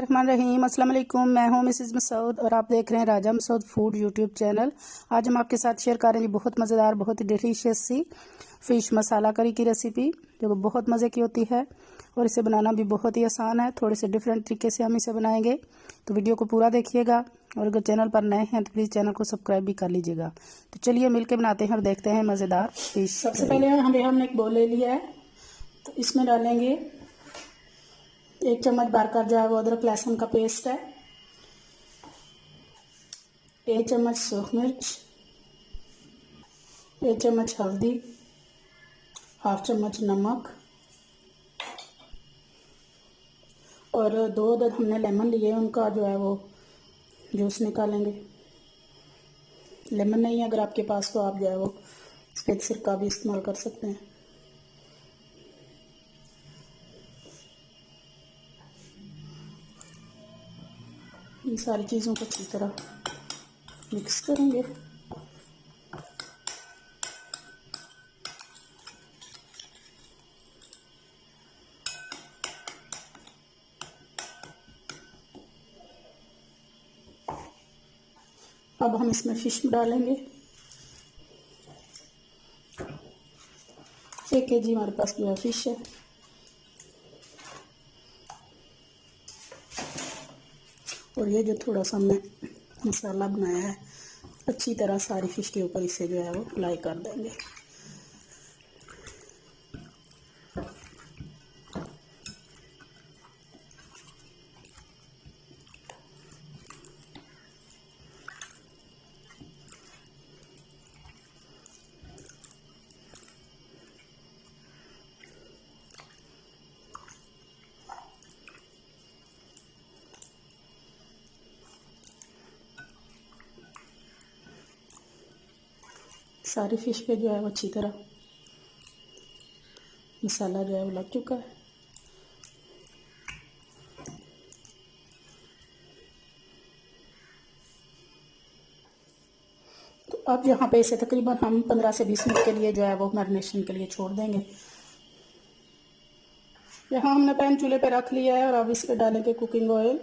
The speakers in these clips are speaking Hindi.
बिस्मिल्लाहिर्रहमानिर्रहीम। अस्सलाम वालेकुम। मैं हूं मिसेस मसूद और आप देख रहे हैं राजा मसूद फूड यूट्यूब चैनल। आज हम आपके साथ शेयर कर रहे हैं बहुत मज़ेदार, बहुत ही डिलीशियस सी फ़िश मसाला करी की रेसिपी, जो बहुत मज़े की होती है और इसे बनाना भी बहुत ही आसान है। थोड़े से डिफरेंट तरीके से हम इसे बनाएंगे, तो वीडियो को पूरा देखिएगा। और अगर चैनल पर नए हैं तो प्लीज़ चैनल को सब्सक्राइब भी कर लीजिएगा। तो चलिए मिलकर बनाते हैं और देखते हैं मज़ेदार फ़िश। सबसे पहले हमने एक बोल ले लिया है, तो इसमें डालेंगे 1 चम्मच भरकर जो है वो अदरक लहसुन का पेस्ट है, 1 चम्मच सूख मिर्च, 1 चम्मच हल्दी, हाफ चम्मच नमक और 2 अदद हमने लेमन लिए, उनका जो है वो जूस निकालेंगे। लेमन नहीं है अगर आपके पास तो आप जो है वो सफ़ेद सिरका भी इस्तेमाल कर सकते हैं। इन सारी चीज़ों को अच्छी तरह मिक्स करेंगे। अब हम इसमें फ़िश डालेंगे। 1 kg हमारे पास जो है फ़िश है। और ये जो थोड़ा सा हमने मसाला बनाया है, अच्छी तरह सारी फ़िश के ऊपर इसे जो है वो अप्लाई कर देंगे। सारी फ़िश पे जो है वो अच्छी तरह मसाला जो है वो लग चुका है। तो अब यहाँ पे इसे तकरीबन हम 15 से 20 मिनट के लिए जो है वो मैरिनेशन के लिए छोड़ देंगे। यहाँ हमने पैन चूल्हे पे रख लिया है और अब इस पर डालेंगे कुकिंग ऑयल।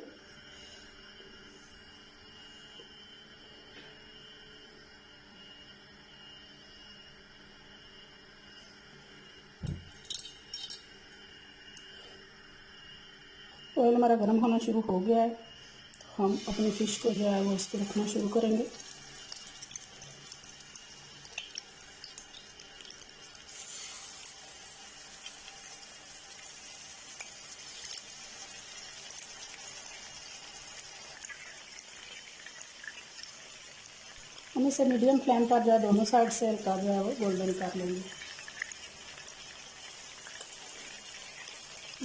ऑयल हमारा गर्म होना शुरू हो गया है, तो हम अपनी फ़िश को जो है वो इस पर रखना शुरू करेंगे। हम इसे मीडियम फ्लेम पर जो है दोनों साइड से हल्का जो है वो गोल्डन कर लेंगे।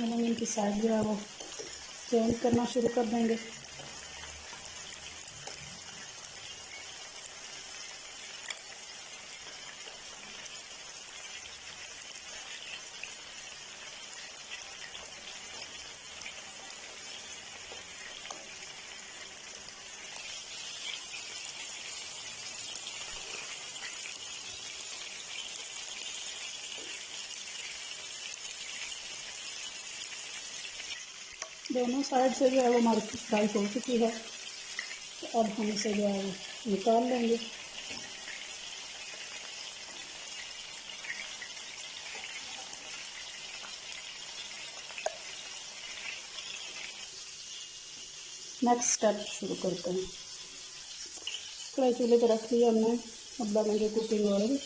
हम इनकी साइड जो है वो चेंज करना शुरू कर देंगे। दोनों साइड से जो है वो हमारी फिश फ्राई हो चुकी है, तो अब हम इसे जो है निकाल लेंगे। नेक्स्ट स्टेप शुरू करते हैं। कढ़ाई चूल्हे पर रख लिया हमने। अब डालेंगे कुकिंग ऑयल।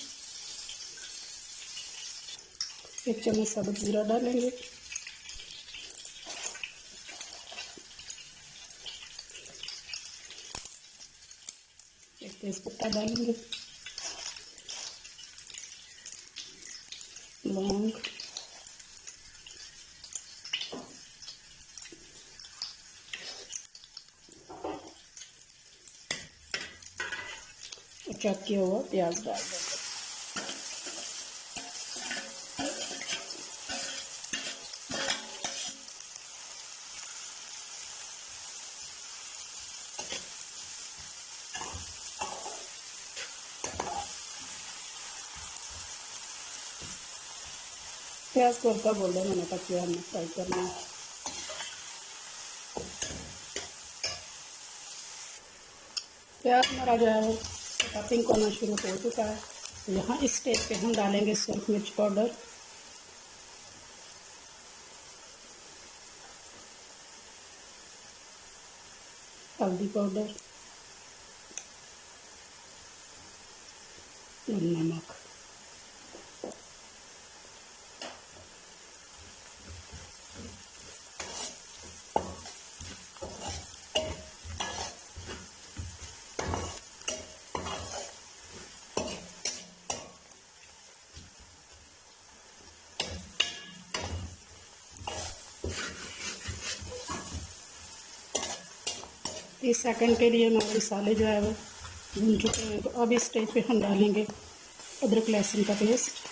1 चम्मच साबुत जीरा डालेंगे, 1 तेज़पत्ता डालेंगे, लौंग, और चॉप किया हुआ प्याज डाल देंगे। प्याज को हल्का गोल्डन होने तक जो हमने फ्राई करना है। प्याज हमारा जो है वो पिंक होना शुरू हो चुका है। तो यहाँ इस स्टेज पे हम डालेंगे सुरख मिर्च पाउडर, हल्दी पाउडर और नमक। इस सेकंड के लिए हमारे मसाले जो है वो भून चुके हैं। तो अब इस स्टेज पे हम डालेंगे अदरक लहसुन का पेस्ट,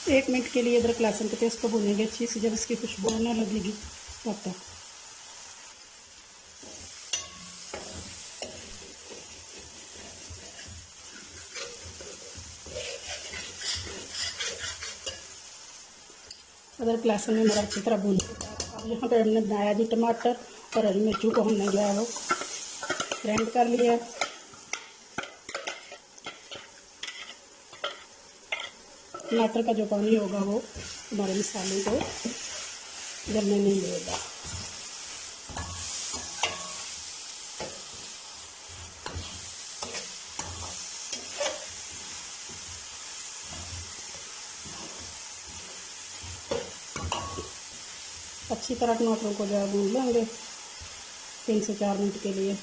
एक मिनट के लिए अदरक लहसुन के पेस्ट को भूनेंगे अच्छी से, जब इसकी खुशबू आने लगेगी तब तक। अदरक लहसुन में हमारा अच्छी तरह भून चुका है। अब यहाँ पे हमने बनाया जी टमाटर और हरी मिर्चों को हमने जो है वो ग्राइंड कर लिया है। टमाटर का जो पानी होगा वो हमारे मसाले को जलने नहीं देगा। अच्छी तरह टमाटरों को जो है भून लेंगे 3 से 4 मिनट के लिए।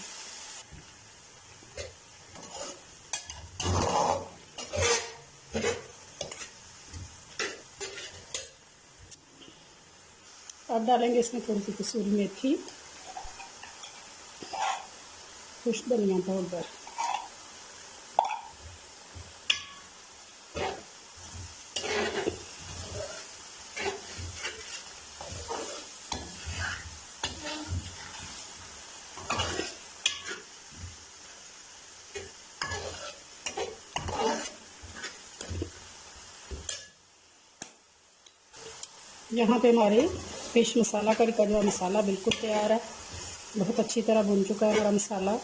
अब डालेंगे इसमें थोड़ी सी कसूरी मेथी, कुछ धनिया पाउडर, यहाँ पे हमारे फिश मसाला करी का जो मसाला बिल्कुल तैयार है। बहुत अच्छी तरह भुन चुका है हमारा मसाला।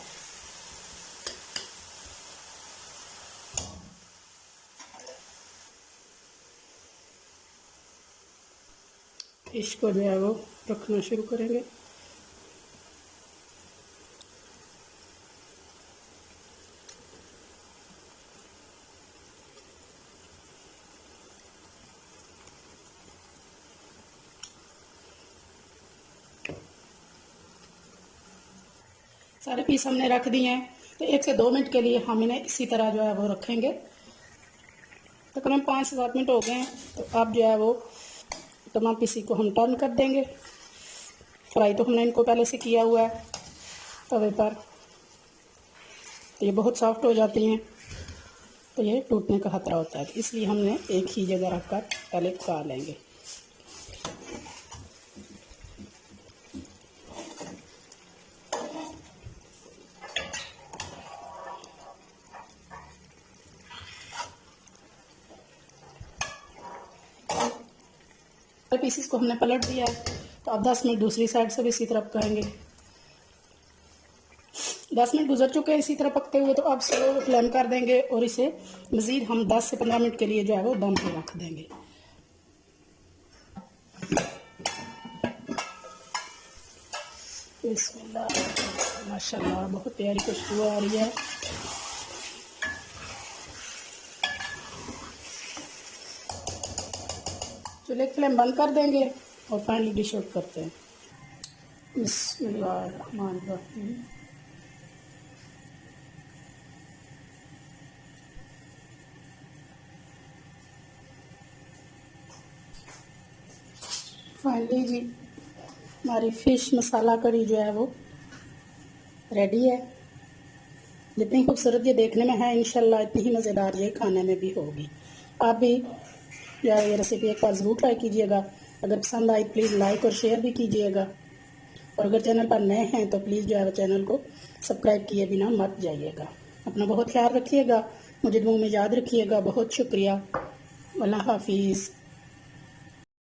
फिश को जो है वो रखना शुरू करेंगे। सारे पीस हमने रख दिए हैं। तो 1 से 2 मिनट के लिए हम इन्हें इसी तरह जो है वो रखेंगे। तकरीबन 5 से 7 मिनट हो गए हैं। तो अब जो है वो तमाम पीसी को हम टर्न कर देंगे। फ्राई तो हमने इनको पहले से किया हुआ है तवे पर, तो ये बहुत सॉफ्ट हो जाती हैं, तो ये टूटने का खतरा होता है, इसलिए हमने एक ही जगह रखकर पहले पका लेंगे। पीसीस को हमने पलट दिया है। तो अब 10 मिनट दूसरी साइड से भी इसी तरह पकाएंगे। 10 मिनट गुजर चुके हैं इसी तरह पकते हुए। तो अब स्लो फ्लेम कर देंगे और इसे मज़ीद हम 10 से 15 मिनट के लिए जो है वो दम पे रख देंगे। बिस्मिल्लाह, माशाल्लाह बहुत प्यारी खुशबू आ रही है। चूल्हे की फ्लेम बंद कर देंगे और फाइनली डिश आउट करते हैं। बिस्मिल्लाहिर्रहमानिर्रहीम। फाइनली जी हमारी फ़िश मसाला करी जो है वो रेडी है। जितनी खूबसूरत ये देखने में है, इंशाल्लाह इतनी ही मज़ेदार ये खाने में भी होगी। आप भी जो है ये रेसिपी एक बार ज़रूर ट्राई कीजिएगा। अगर पसंद आई प्लीज़ लाइक और शेयर भी कीजिएगा, और अगर चैनल पर नए हैं तो प्लीज़ जो है चैनल को सब्सक्राइब किए बिना मत जाइएगा। अपना बहुत ख्याल रखिएगा, मुझे दुआ में याद रखिएगा। बहुत शुक्रिया। अल्लाह हाफिज़।